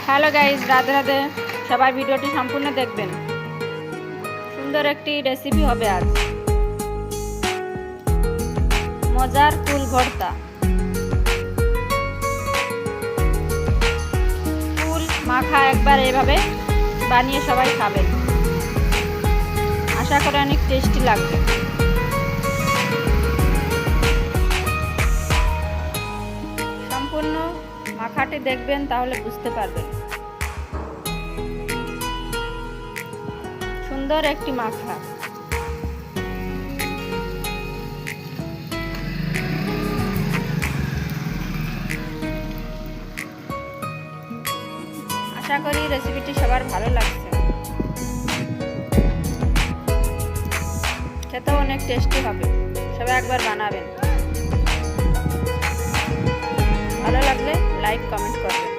Hello guys, Radhe Radhe. সবাই ভিডিওটি সম্পূর্ণ দেখবেন। সুন্দর একটি রেসিপি হবে আজ। মজার ফুল ভর্তা। ফুল মাখা একবার এভাবে বানিয়ে সবাই খাবেন। আশা করি অনেক টেস্টি লাগবে। সম্পূর্ণ মাখাটি দেখবেন, তাহলে বুঝতে পারবেন। সুন্দর একটি মাখা। আশা করি রেসিপিটি সবার ভালো লাগছে। খেতেও অনেক টেস্টি হবে। সবাই একবার বানাবেন। ভালো লাগলে লাইক কমেন্ট করবেন।